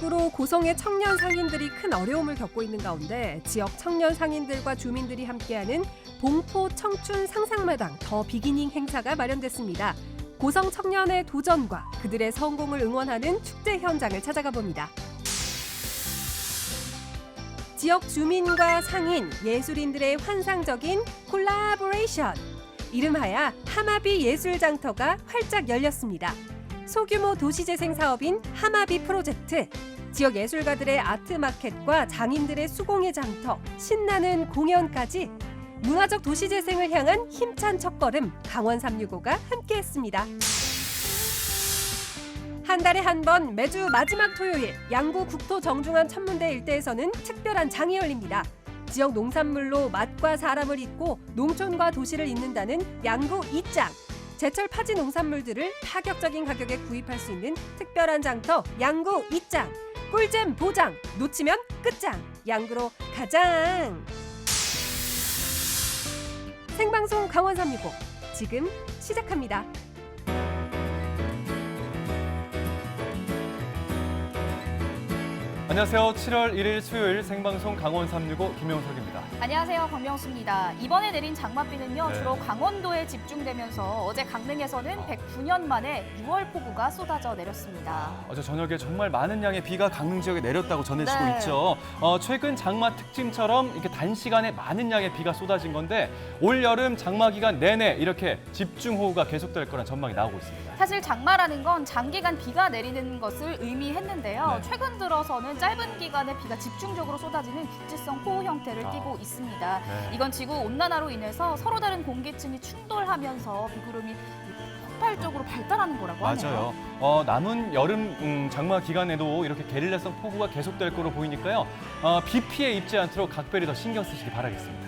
코로나19로 고성의 청년 상인들이 큰 어려움을 겪고 있는 가운데 지역 청년 상인들과 주민들이 함께하는 봉포 청춘 상상마당 더 비기닝 행사가 마련됐습니다. 고성 청년의 도전과 그들의 성공을 응원하는 축제 현장을 찾아가 봅니다. 지역 주민과 상인, 예술인들의 환상적인 콜라보레이션. 이름하여 하마비 예술장터가 활짝 열렸습니다. 소규모 도시재생 사업인 하마비 프로젝트, 지역 예술가들의 아트마켓과 장인들의 수공예 장터, 신나는 공연까지 문화적 도시재생을 향한 힘찬 첫걸음 강원 365가 함께했습니다. 한 달에 한 번 매주 마지막 토요일 양구 국토 정중앙 천문대 일대에서는 특별한 장이 열립니다. 지역 농산물로 맛과 사람을 잇고 농촌과 도시를 잇는다는 양구 이장. 제철 파지 농산물들을 파격적인 가격에 구입할 수 있는 특별한 장터 양구 이장. 꿀잼 보장, 놓치면 끝장. 양구로 가장. 생방송 강원 365 지금 시작합니다. 안녕하세요. 7월 1일 수요일 생방송 강원 365 김영석입니다. 안녕하세요. 박명수입니다. 이번에 내린 장맛비는요. 네. 주로 강원도에 집중되면서 어제 강릉에서는 109년 만에 6월 폭우가 쏟아져 내렸습니다. 어제 저녁에 정말 많은 양의 비가 강릉 지역에 내렸다고 전해지고 네. 있죠. 최근 장마 특징처럼 이렇게 단시간에 많은 양의 비가 쏟아진 건데 올 여름 장마 기간 내내 이렇게 집중호우가 계속될 거란 전망이 나오고 있습니다. 사실 장마라는 건 장기간 비가 내리는 것을 의미했는데요. 네. 최근 들어서는 짧은 기간에 비가 집중적으로 쏟아지는 국지성 호우 형태를 띠고 있습니다. 네. 이건 지구 온난화로 인해서 서로 다른 공기층이 충돌하면서 비구름이 폭발적으로 발달하는 거라고 하네요. 맞아요. 남은 여름 장마 기간에도 이렇게 게릴라성 폭우가 계속될 거로 보이니까요. 비 피해 입지 않도록 각별히 더 신경 쓰시기 바라겠습니다.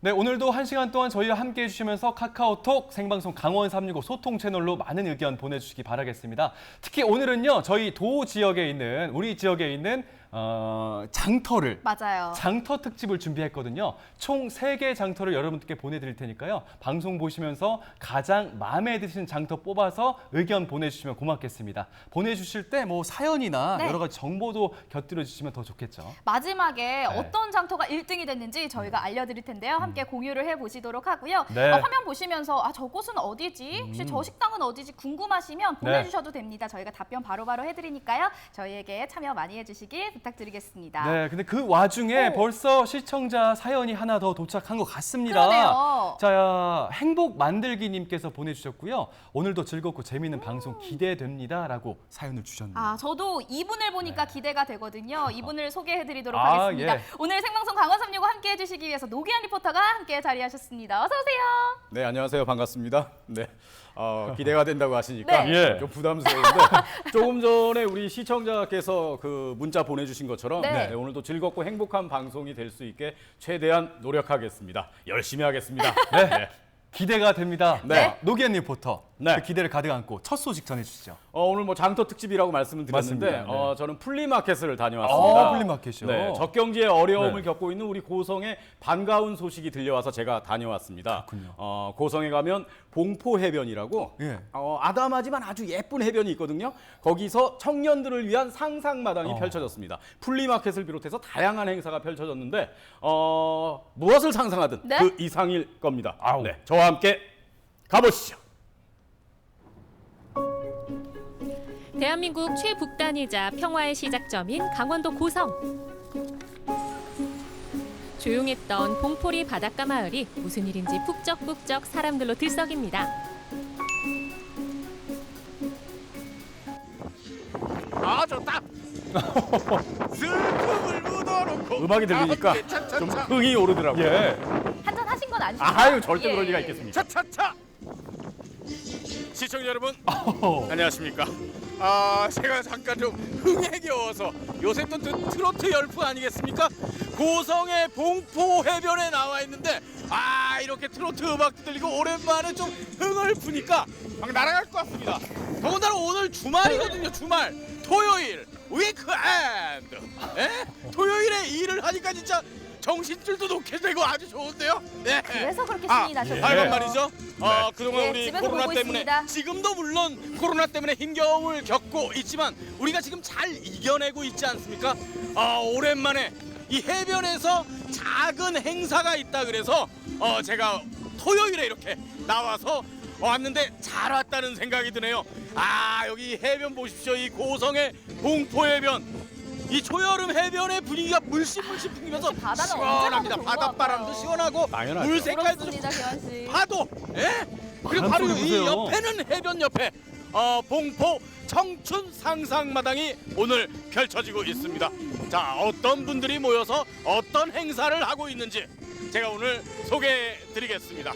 네, 오늘도 1시간 동안 저희와 함께해 주시면서 카카오톡 생방송 강원 365 소통 채널로 많은 의견 보내주시기 바라겠습니다. 특히 오늘은요, 저희 도 지역에 있는, 우리 지역에 있는 장터를 맞아요. 장터 특집을 준비했거든요. 총 3개의 장터를 여러분께 보내드릴 테니까요. 방송 보시면서 가장 마음에 드시는 장터 뽑아서 의견 보내주시면 고맙겠습니다. 보내주실 때 뭐 사연이나 네. 여러 가지 정보도 곁들여 주시면 더 좋겠죠. 마지막에 어떤 장터가 1등이 됐는지 저희가 알려드릴 텐데요. 함께 공유를 해보시도록 하고요. 네. 화면 보시면서 저곳은 어디지? 혹시 저 식당은 어디지? 궁금하시면 보내주셔도 됩니다. 저희가 답변 바로바로 해드리니까요. 저희에게 참여 많이 해주시길 부탁드리겠습니다. 네, 근데 그 와중에 오. 벌써 시청자 사연이 하나 더 도착한 것 같습니다. 그러네요. 자, 행복 만들기님께서 보내주셨고요. 오늘도 즐겁고 재미있는 방송 기대됩니다라고 사연을 주셨네요. 저도 이분을 보니까 기대가 되거든요. 이분을 소개해드리도록 아, 하겠습니다. 예. 오늘 생방송 강원 365 함께 해주시기 위해서 노기현 리포터가 함께 자리하셨습니다. 어서 오세요. 네, 안녕하세요. 반갑습니다. 네. 기대가 된다고 하시니까 네. 예. 좀 부담스러운데 조금 전에 우리 시청자께서 그 문자 보내주신 것처럼 네. 네, 오늘도 즐겁고 행복한 방송이 될 수 있게 최대한 노력하겠습니다. 열심히 하겠습니다. 네. 기대가 됩니다. 네. 노기현 리포터. 네. 그 기대를 가득 안고 첫 소식 전해주시죠. 오늘 뭐 장터 특집이라고 말씀을 드렸는데 맞습니다. 네. 저는 플리마켓을 다녀왔습니다. 플리마켓이요. 네, 적경지에 어려움을 네. 겪고 있는 우리 고성에 반가운 소식이 들려와서 제가 다녀왔습니다. 그렇군요. 고성에 가면 봉포 해변이라고 예. 아담하지만 아주 예쁜 해변이 있거든요. 거기서 청년들을 위한 상상마당이 펼쳐졌습니다. 플리마켓을 비롯해서 다양한 행사가 펼쳐졌는데 무엇을 상상하든 네? 그 이상일 겁니다. 아우. 네, 저와 함께 가보시죠. 대한민국 최북단이자 평화의 시작점인 강원도 고성. 조용했던 봉포리 바닷가 마을이 무슨 일인지 북적북적 사람들로 들썩입니다. 좋다. 슬픔을 묻어놓고 음악이 들리니까 좀 흥이 오르더라고요. 예. 한잔 하신 건 아니죠? 아유, 절대 예. 그럴 리가 있겠습니까? 차차차. 시청자 여러분 안녕하십니까? 제가 잠깐 좀 흥에 겨워서 요새 또 트로트 열풍 아니겠습니까? 고성의 봉포 해변에 나와 있는데 이렇게 트로트 음악도 들리고 오랜만에 좀 흥을 푸니까 막 날아갈 것 같습니다. 더군다나 오늘 주말이거든요. 주말 토요일 위크엔드. 토요일에 일을 하니까 진짜 정신줄도 놓게 되고 아주 좋은데요. 네. 그래서 그렇게 신이 나셨군요. 하여간 말이죠. 그동안 네, 우리 집에서 코로나 보고 때문에 있습니다. 지금도 물론 코로나 때문에 힘겨움을 겪고 있지만 우리가 지금 잘 이겨내고 있지 않습니까? 오랜만에 이 해변에서 작은 행사가 있다 그래서 제가 토요일에 이렇게 나와서 왔는데 잘 왔다는 생각이 드네요. 여기 해변 보십시오. 이 고성의 봉포해변. 이 초여름 해변의 분위기가 물씬 풍기면서 바다는 시원합니다. 언제 가도 바닷바람도 좋은 것 시원하고 당연하죠. 물 색깔도 부럽습니다, 개환 씨. 파도. 예? 그리고 바람 바로 소리 이 보세요. 옆에는 해변 옆에 봉포 청춘 상상마당이 오늘 펼쳐지고 있습니다. 자, 어떤 분들이 모여서 어떤 행사를 하고 있는지 제가 오늘 소개해드리겠습니다.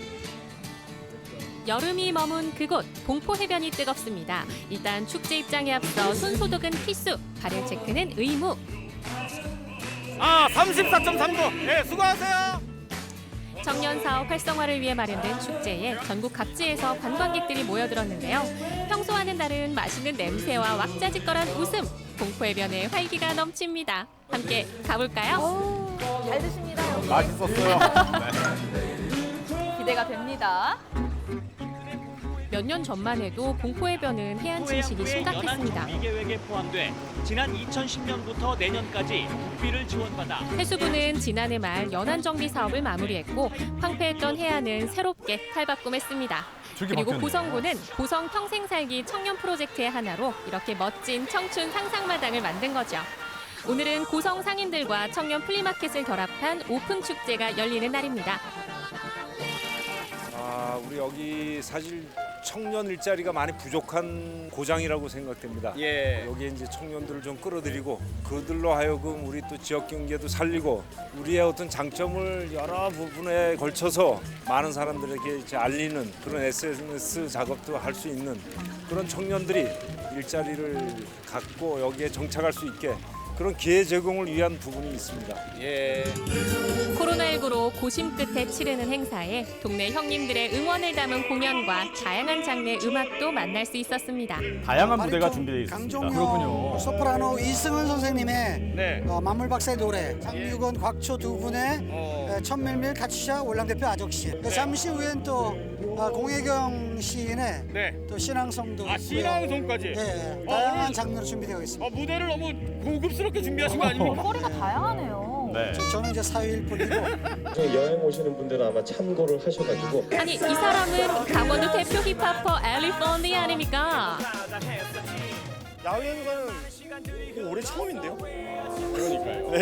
여름이 머문 그곳 봉포 해변이 뜨겁습니다. 일단 축제 입장에 앞서 손 소독은 필수, 발열 체크는 의무. 34.3도. 네, 수고하세요. 청년 사업 활성화를 위해 마련된 축제에 전국 각지에서 관광객들이 모여들었는데요. 평소와는 다른 맛있는 냄새와 왁자지껄한 웃음, 봉포해변에 활기가 넘칩니다. 함께 가볼까요? 잘 드십니다. 여기. 맛있었어요. 기대가 됩니다. 몇 년 전만 해도 봉포해변은 해안 침식이 심각했습니다. 연안 계획에 포함돼 지난 2010년부터 내년까지 국비를 지원받아 해수부는 지난해 말 연안 정비 사업을 마무리했고 황폐했던 해안은 새롭게 탈바꿈했습니다. 저기 그리고 바뀌었네요. 고성군은 고성 평생 살기 청년 프로젝트의 하나로 이렇게 멋진 청춘 상상마당을 만든 거죠. 오늘은 고성 상인들과 청년 플리마켓을 결합한 오픈 축제가 열리는 날입니다. 우리 여기 사실 청년 일자리가 많이 부족한 고장이라고 생각됩니다. 여기에 이제 청년들을 좀 끌어들이고 그들로 하여금 우리 또 지역 경제도 살리고 우리의 어떤 장점을 여러 부분에 걸쳐서 많은 사람들에게 이제 알리는 그런 SNS 작업도 할 수 있는 그런 청년들이 일자리를 갖고 여기에 정착할 수 있게 그런 기회 제공을 위한 부분이 있습니다. 코로나19로 고심 끝에 치르는 행사에 동네 형님들의 응원을 담은 공연과 다양한 장르의 음악도 만날 수 있었습니다. 다양한 무대가 준비되어 있습니다. 그렇군요. 소프라노 이승은 선생님의 네. 만물 박사의 노래, 장유건, 곽초 두 분의 천밀밀 가치샤 월남대표 아적시. 잠시 후엔 또 공혜경 시인의 네. 또 신앙송도 신앙송까지. 네, 다양한 장르로 준비되어 있습니다. 무대를 너무 고급스럽게 준비하신 거 아닙니까? 거리가 다양하네요. 네. 저는 이제 사위일 뿐이고 여행 오시는 분들은 아마 참고를 하셔가지고 아니 이 사람은 강원도 대표 힙합퍼 엘리펀디 아닙니까? 야외행사는 올해 처음인데요? 그러니까요.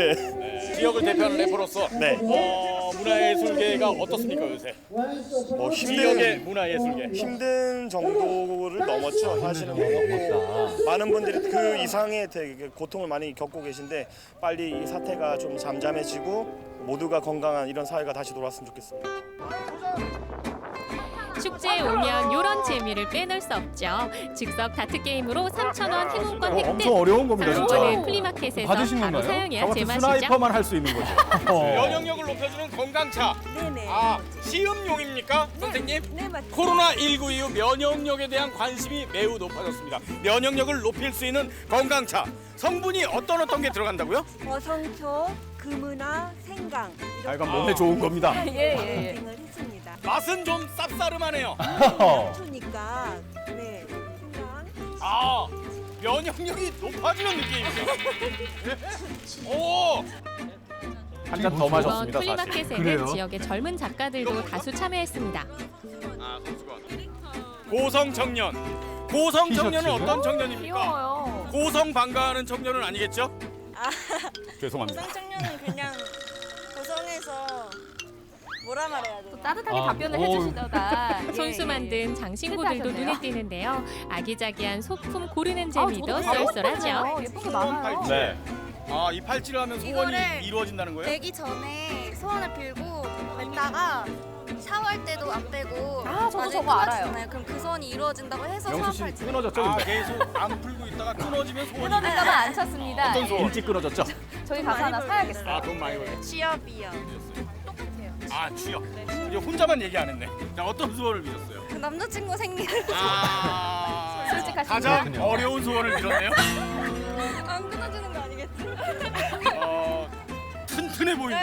지역을 대표하는 래퍼로서 문화예술계가 어떻습니까 요새? 지역의 문화예술계. 힘든 정도를 넘었죠. 사실은 많은 분들이 그 이상의 되게 고통을 많이 겪고 계신데 빨리 이 사태가 좀 잠잠해지고 모두가 건강한 이런 사회가 다시 돌아왔으면 좋겠습니다. 축제에 오면 이런 재미를 빼놓을 수 없죠. 즉석 다트 게임으로 3,000원 행운권 획득. 엄청 어려운 겁니다, 진짜. 상품권은 플리마켓에서 받으신 바로 건가요? 사용해야 저 같은 제맛이죠. 스나이퍼만 할 수 있는 거죠. 면역력을 높여주는 건강차. 네네. 시음용입니까, 선생님? 네, 맞습니다. 코로나19 이후 면역력에 대한 관심이 매우 높아졌습니다. 면역력을 높일 수 있는 건강차. 성분이 어떤 게 들어간다고요? 어성초, 금은화, 생강 하여간 몸에 좋은 겁니다. 예. 이렇게 을 했습니다. 맛은 좀 쌉싸름하네요. 초니까 네, 생강. 면역력이 높아지는 느낌이죠. 오! 한 잔 더 이번 마셨습니다, 사실. 플리마켓에는 그래요? 지역의 젊은 작가들도 다수 참여했습니다. 고성 청년. 고성 청년은 티셔츠죠? 어떤 청년입니까? 귀여워요. 고성 반가하는 청년은 아니겠죠? 죄송합니다. 청년은 그냥 고성에서 뭐라 말해야 돼요? 따뜻하게 아, 답변을 오. 해주시다가 손수 만든 장신구들도 실패하셨네요. 눈에 띄는데요. 아기자기한 소품 고르는 저도 재미도 다 쏠쏠하죠. 예쁜 게 많아요. 네. 이 팔찌를 하면 소원이 이거를 이루어진다는 거예요? 내기 전에 소원을 빌고 냈다가 샤워할 때도 안 빼고 저도 나중에 저거 알아요. 끊어지잖아요. 그럼 그 소원이 이루어진다고 해서 영수 소원 씨 팔찌. 끊어졌죠, 근데? 계속 안 풀고 있다가 끊어지면 소원이 끊어질까봐 안 찼습니다. 어떤 소원? 일찍 끊어졌죠? 저희 가서 하나 사야겠어요. 돈 많이 벌. 취업이요. 취업. 이제 혼자만 얘기 안 했네. 자, 어떤 소원을 빌었어요? 그 남자친구 생기를 솔직하십니다. 가장 그렇군요. 어려운 소원을 빌었네요. 안 끊어지는 거 아니겠지? 튼튼해 보입니다.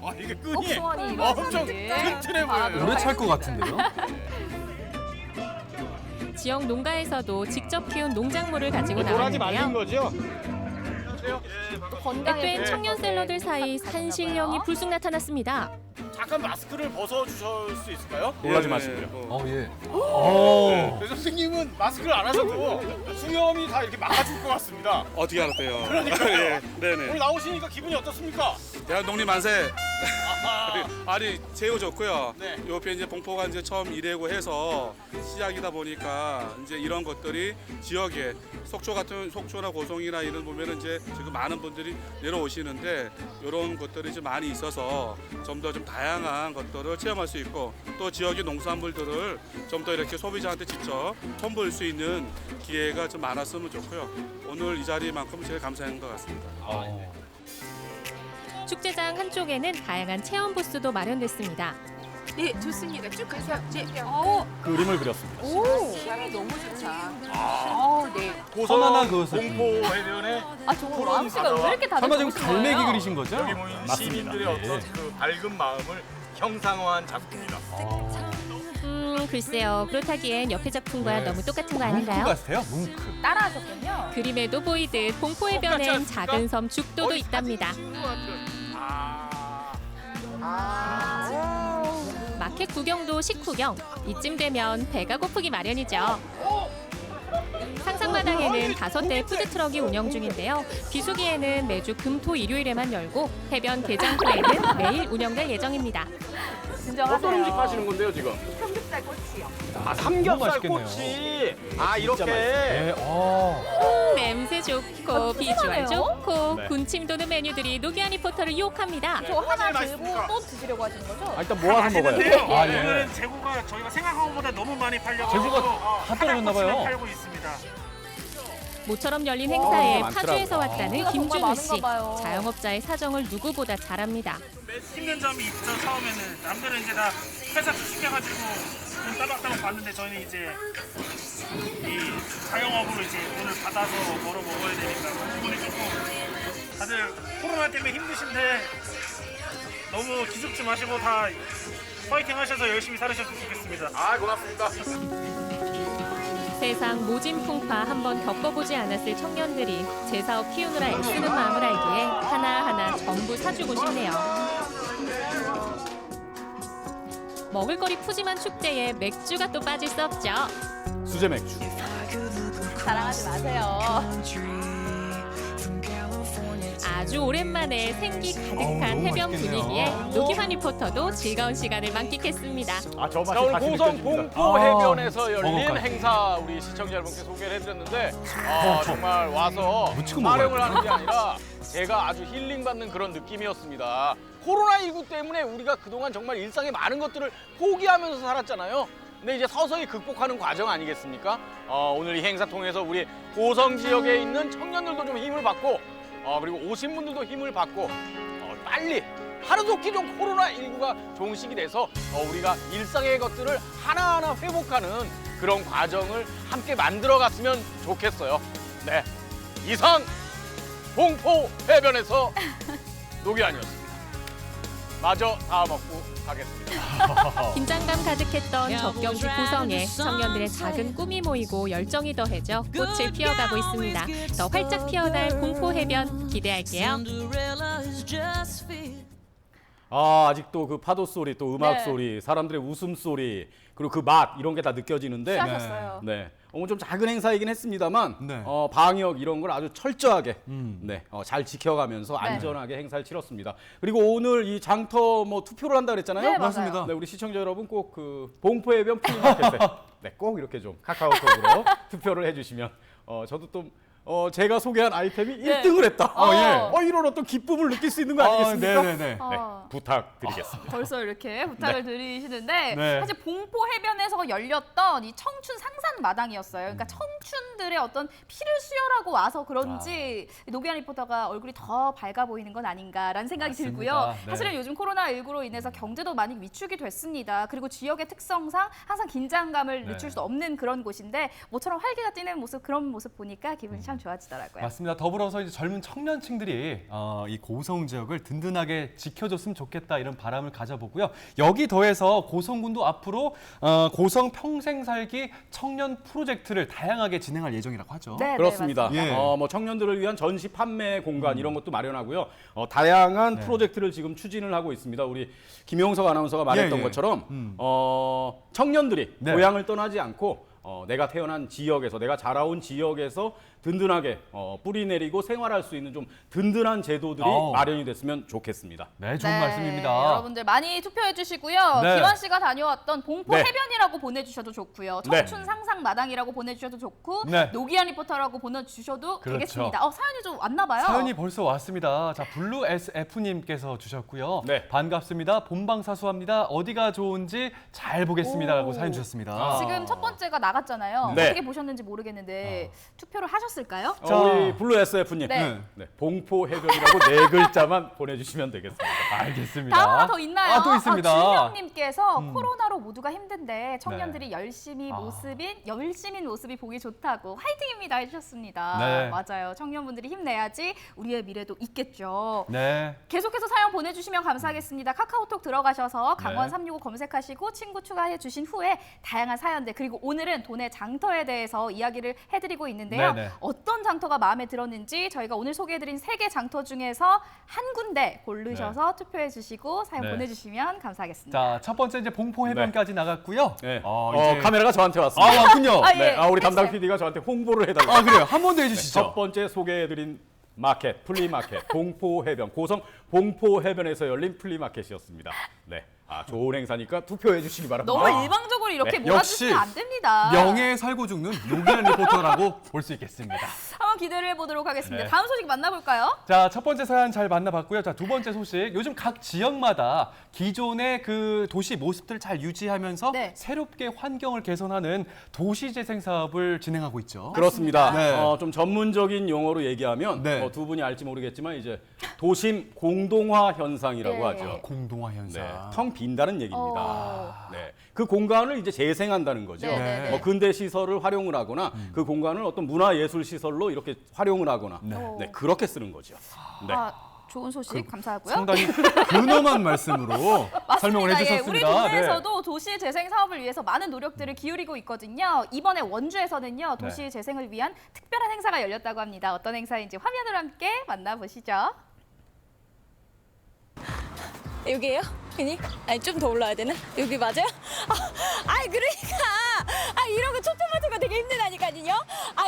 아, 이게 끈이 복숭아니 엄청 이런 튼튼해 보여요. 오래 찰 것 같은데요? 지역 농가에서도 직접 키운 농작물을 가지고 도라지 말린 나왔는데요. 거죠? 또 건강에 앳된 청년 샐러드 사이 산신령이 불쑥 나타났습니다. 잠깐 마스크를 벗어주실 수 있을까요? 놀라지 마시고요. 예. 네, 선생님은 마스크를 안 하셔도 수염이 다 이렇게 막아줄 것 같습니다. 어떻게 알았대요? 그러니까요. 예, 네네. 오늘 나오시니까 기분이 어떻습니까? 대한독립 만세. 아하. 아니 제우 좋고요. 네. 옆에 이제 봉포가 이제 처음 일하고 해서 시작이다 보니까 이제 이런 것들이 지역에 속초나 고성이나 이런 보면은 이제 지금 많은 분들이 내려오시는데 이런 것들이 좀 많이 있어서 좀 더 좀 다양한 것들을 체험할 수 있고 또 지역의 농산물들을 좀 더 이렇게 소비자한테 직접 선보일 수 있는 기회가 좀 많았으면 좋고요. 오늘 이 자리만큼 제일 감사한 것 같습니다. 축제장 한쪽에는 다양한 체험 부스도 마련됐습니다. 네, 좋습니다. 쭉 가세요. 네. 그림을 그렸습니다. 향이 너무 좋다. 네. 선하나 그것을. 공포 해변에 정말 마음씨가 왜 이렇게 다들 설마 지금 좋으신 거예요? 갈매기 그리신 거죠? 여기 모인 맞습니다. 시민들의 어떤 그 밝은 마음을 형상화한 작품입니다. 글쎄요. 그렇다기엔 옆의 작품과 네. 너무 똑같은 거 뭉크 아닌가요? 같아요? 뭉크. 따라하셨군요. 그림에도 보이듯 봉포해변엔 작은 섬 죽도도 있답니다. 마켓 구경도 식후경. 이쯤 되면 배가 고프기 마련이죠. 상상마당에는 5대의 푸드트럭이 운영 중인데요. 비수기에는 매주 금, 토, 일요일에만 열고 해변 개장 후에는 매일 운영될 예정입니다. 어떤 음식 하시는 건데요 지금? 삼겹살 꼬치요. 아 삼겹살 맛있겠네요. 꼬치. 아 이렇게. 네. 냄새 좋고 비주얼 좋고 네. 군침 도는 메뉴들이 노기아 리포터를 유혹합니다. 저 하나 들고 또 드시려고 하시는 거죠? 아, 일단 모아서 먹어요. 아, 예. 오늘은 재고가 저희가 생각한 것보다 너무 많이 팔려가지고 재고가 다 떨어졌나 봐요. 팔고 있습니다. 모처럼 열린 행사에 많더라고요. 파주에서 왔다는 인기가 정말 김준우 씨. 많은가 봐요. 자영업자의 사정을 누구보다 잘 압니다. 힘든 점이 있죠. 처음에는 남들은 이제 다 회사 시켜가지고 돈 따박따박 받는데 저희는 이제 이 자영업으로 이제 돈을 받아서 벌어 먹어야 되니까 그 부분이 조금 다들 코로나 때문에 힘드신데 너무 기죽지 마시고 다 파이팅 하셔서 열심히 살으셨으면 좋겠습니다. 아 고맙습니다. 세상 모진 풍파 한번 겪어보지 않았을 청년들이 제 사업 키우느라 애쓰는 마음을 알기에 하나하나 전부 사주고 싶네요. 먹을거리 푸짐한 축제에 맥주가 또 빠질 수 없죠. 수제 맥주. 자랑하지 마세요. 아주 오랜만에 생기 가득한 너무 해변 맛있겠네요. 분위기에 노기환 리포터도 즐거운 시간을 만끽했습니다. 아저 맛이 자, 오늘 다시 고성 느껴집니다. 봉포 해변에서 열린 정확하네. 행사 우리 시청자 여러분께 소개를 해드렸는데 정말 와서 무치고 촬영을 먹어야 하는 게 아니라 제가 아주 힐링받는 그런 느낌이었습니다. 코로나19 때문에 우리가 그동안 정말 일상의 많은 것들을 포기하면서 살았잖아요. 근데 이제 서서히 극복하는 과정 아니겠습니까? 오늘 이 행사 통해서 우리 고성 지역에 있는 청년들도 좀 힘을 받고 그리고 오신 분들도 힘을 받고 빨리 하루속히 좀 코로나19가 종식이 돼서 우리가 일상의 것들을 하나하나 회복하는 그런 과정을 함께 만들어갔으면 좋겠어요. 네, 이상 봉포 해변에서 노기환이었습니다. 마저 다 먹고 가겠습니다. 긴장감 가득했던 적경지 고성에 청년들의 작은 꿈이 모이고 열정이 더해져 꽃을 피워가고 있습니다. 더 활짝 피어날 공포 해변 기대할게요. 아직도 그 파도 소리, 또 음악 네. 소리, 사람들의 웃음 소리, 그리고 그 맛 이런 게 다 느껴지는데. 취하셨어요. 네. 좀 작은 행사이긴 했습니다만 네. 방역 이런 걸 아주 철저하게 잘 지켜가면서 네. 안전하게 행사를 치렀습니다. 그리고 오늘 이 장터 투표를 한다 그랬잖아요. 네, 맞습니다. 네, 우리 시청자 여러분 꼭 그 봉포해변 플리마켓에 꼭 이렇게 좀 카카오톡으로 투표를 해주시면 저도 또 제가 소개한 아이템이 네. 1등을 했다. 예. 이런 어떤 기쁨을 느낄 수 있는 거 아니겠습니까? 네네네. 네, 부탁드리겠습니다. 벌써 이렇게 부탁을 드리시는데 네. 사실 봉포 해변에서 열렸던 이 청춘 상산 마당이었어요. 그러니까 청춘들의 어떤 피를 수혈하고 와서 그런지 노기환 리포터가 얼굴이 더 밝아 보이는 건 아닌가라는 생각이 맞습니다. 들고요. 네. 사실은 요즘 코로나19로 인해서 경제도 많이 위축이 됐습니다. 그리고 지역의 특성상 항상 긴장감을 네. 늦출 수 없는 그런 곳인데 모처럼 활기가 띠는 모습, 그런 모습 보니까 기분이 참 참 좋아지더라고요. 맞습니다. 더불어서 이제 젊은 청년층들이 이 고성 지역을 든든하게 지켜줬으면 좋겠다 이런 바람을 가져보고요. 여기 더해서 고성군도 앞으로 고성 평생 살기 청년 프로젝트를 다양하게 진행할 예정이라고 하죠. 네, 그렇습니다. 네, 뭐 청년들을 위한 전시 판매 공간 이런 것도 마련하고요. 다양한 프로젝트를 지금 추진을 하고 있습니다. 우리 김용석 아나운서가 말했던 것처럼 청년들이 고향을 떠나지 않고 내가 태어난 지역에서, 내가 자라온 지역에서 든든하게 뿌리 내리고 생활할 수 있는 좀 든든한 제도들이 마련이 됐으면 좋겠습니다. 네, 좋은 말씀입니다. 여러분들 많이 투표해 주시고요. 네. 기완 씨가 다녀왔던 봉포 네. 해변이라고 보내주셔도 좋고요. 청춘 상상 마당이라고 보내주셔도 좋고 네. 노기한 리포터라고 보내주셔도 그렇죠. 되겠습니다. 사연이 좀 왔나 봐요. 사연이 벌써 왔습니다. 자, 블루 SF님께서 주셨고요. 반갑습니다. 본방사수합니다. 어디가 좋은지 잘 보겠습니다라고 사연 주셨습니다. 지금 첫 번째가 나갔잖아요. 네. 어떻게 보셨는지 모르겠는데 투표를 하셨을까요? 우리 블루 SF님, 네. 봉포 해변이라고 4글자만 보내주시면 되겠습니다. 알겠습니다. 다음 하나 더 있나요? 또 있습니다. 준영님께서 코로나로 모두가 힘든데 청년들이 열심히 모습이 보기 좋다고 화이팅입니다 해주셨습니다. 네. 맞아요. 청년분들이 힘내야지 우리의 미래도 있겠죠. 네. 계속해서 사연 보내주시면 감사하겠습니다. 카카오톡 들어가셔서 강원 네. 365 검색하시고 친구 추가해 주신 후에 다양한 사연들 그리고 오늘은 돈의 장터에 대해서 이야기를 해드리고 있는데요. 네네. 어떤 장터가 마음에 들었는지 저희가 오늘 소개해드린 3개 장터 중에서 한 군데 고르셔서 투표해 주시고 사연 네. 보내주시면 감사하겠습니다. 자, 첫 번째 이제 봉포 해변까지 나갔고요. 이제 카메라가 저한테 왔습니다. 왔군요. 우리 담당 PD가 저한테 홍보를 해달라고. 그래요? 한 번 더 해주시죠. 첫 번째 소개해드린 마켓, 플리마켓, 봉포 해변, 고성 봉포 해변에서 열린 플리마켓이었습니다. 네. 좋은 행사니까 투표해 주시기 바랍니다. 너무 일방적으로 이렇게 몰아주시면 안 됩니다. 명예에 살고 죽는 노기한 리포터라고 볼 수 있겠습니다. 한번 기대를 해보도록 하겠습니다. 네. 다음 소식 만나볼까요? 자, 첫 번째 사연 잘 만나봤고요. 자, 두 번째 소식. 요즘 각 지역마다 기존의 그 도시 모습들을 잘 유지하면서 새롭게 환경을 개선하는 도시재생 사업을 진행하고 있죠. 그렇습니다. 네. 좀 전문적인 용어로 얘기하면 두 분이 알지 모르겠지만 이제 도심 공동화 현상이라고 하죠. 공동화 현상. 텅 빈다는 얘기입니다. 네. 그 공간을 이제 재생한다는 거죠. 네. 근대 시설을 활용을 하거나 그 공간을 어떤 문화예술 시설로 이렇게 활용을 하거나 그렇게 쓰는 거죠. 네. 좋은 소식 감사하고요. 상당히 근엄한 말씀으로 설명을 해주셨습니다. 우리 동네에서도 도시 재생 사업을 위해서 많은 노력들을 기울이고 있거든요. 이번에 원주에서는요. 도시 재생을 위한 특별한 행사가 열렸다고 합니다. 어떤 행사인지 화면으로 함께 만나보시죠. 여기에요? 아니 좀 더 올라야 되나? 여기 맞아요? 그러니까 이런 거 초점 맞은 거 되게 힘들다니까요.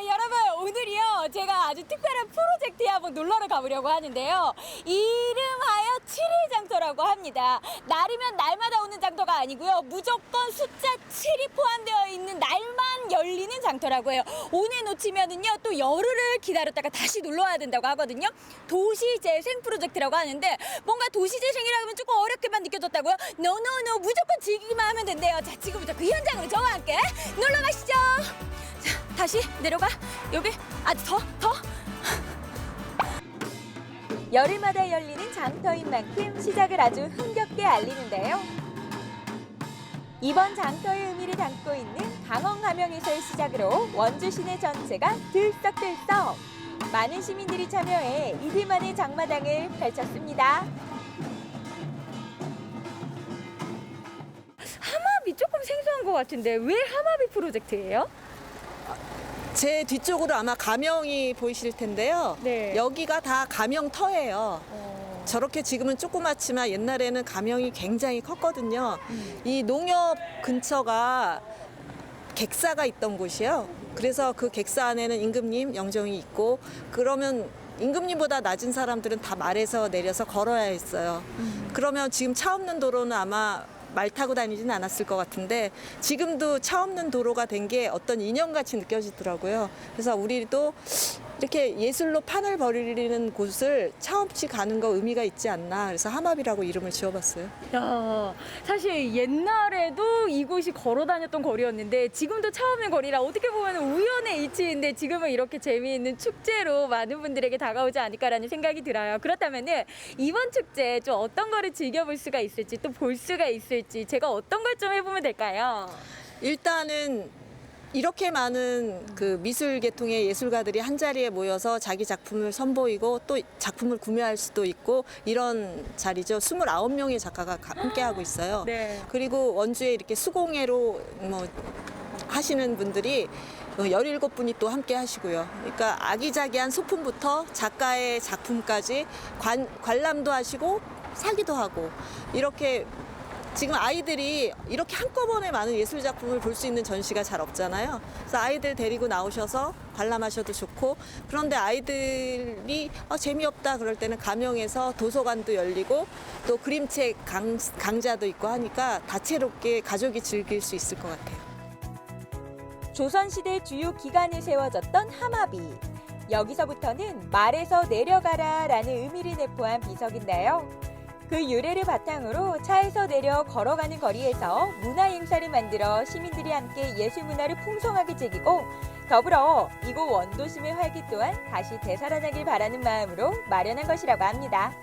여러분 오늘이요 제가 아주 특별한 프로젝트에 한번 놀러를 가보려고 하는데요. 이름하여 7일 장터라고 합니다. 날이면 날마다 오는 장터가 아니고요. 무조건 숫자 7이 포함되어 있는 날만 열리는 장터라고 해요. 오늘 놓치면은요 또 열흘을 기다렸다가 다시 놀러 와야 된다고 하거든요. 도시재생 프로젝트라고 하는데 뭔가 도시재생이라고 하면 조금 어렵게만 느껴졌다고요? 노노노 무조건 즐기기만 하면 된대요. 자 지금부터 그 현장으로 저와 함께 놀러 가시죠. 자 다시 내려가. 여기 더. 열흘마다 열리는 장터인 만큼 시작을 아주 흥겹게 알리는데요. 이번 장터의 의미를 담고 있는 강원 가명에서의 시작으로 원주 시내 전체가 들썩들썩 많은 시민들이 참여해 이들만의 장마당을 펼쳤습니다. 하마비 조금 생소한 것 같은데 왜 하마비 프로젝트예요? 제 뒤쪽으로 아마 가명이 보이실 텐데요. 여기가 다 가명터예요. 저렇게 지금은 조그맣지만 옛날에는 가명이 굉장히 컸거든요. 이 농협 근처가 객사가 있던 곳이에요. 그래서 그 객사 안에는 임금님 영정이 있고 그러면 임금님보다 낮은 사람들은 다 말에서 내려서 걸어야 했어요. 그러면 지금 차 없는 도로는 아마 말 타고 다니진 않았을 것 같은데 지금도 차 없는 도로가 된 게 어떤 인형같이 느껴지더라고요. 그래서 우리도 이렇게 예술로 판을 벌이는 곳을 차 없이 가는 거 의미가 있지 않나. 그래서 하마비라고 이름을 지어봤어요. 야, 사실 옛날에도 이곳이 걸어 다녔던 거리였는데 지금도 차 없는 거리라 어떻게 보면 우연의 이치인데 지금은 이렇게 재미있는 축제로 많은 분들에게 다가오지 않을까라는 생각이 들어요. 그렇다면은 이번 축제 좀 어떤 거를 즐겨볼 수가 있을지 또 볼 수가 있을지 제가 어떤 걸 좀 해보면 될까요? 일단은 이렇게 많은 그 미술 계통의 예술가들이 한 자리에 모여서 자기 작품을 선보이고 또 작품을 구매할 수도 있고 이런 자리죠. 29명의 작가가 함께하고 있어요. 네. 그리고 원주에 이렇게 수공예로 뭐 하시는 분들이 17분이 또 함께 하시고요. 그러니까 아기자기한 소품부터 작가의 작품까지 관람도 하시고 사기도 하고 이렇게 지금 아이들이 이렇게 한꺼번에 많은 예술 작품을 볼 수 있는 전시가 잘 없잖아요. 그래서 아이들 데리고 나오셔서 관람하셔도 좋고 그런데 아이들이 재미없다 그럴 때는 가명에서 도서관도 열리고 또 그림책 강좌도 있고 하니까 다채롭게 가족이 즐길 수 있을 것 같아요. 조선시대 주요 기관에 세워졌던 하마비. 여기서부터는 말에서 내려가라 라는 의미를 내포한 비석인데요. 그 유래를 바탕으로 차에서 내려 걸어가는 거리에서 문화행사를 만들어 시민들이 함께 예술문화를 풍성하게 즐기고 더불어 이곳 원도심의 활기 또한 다시 되살아나길 바라는 마음으로 마련한 것이라고 합니다.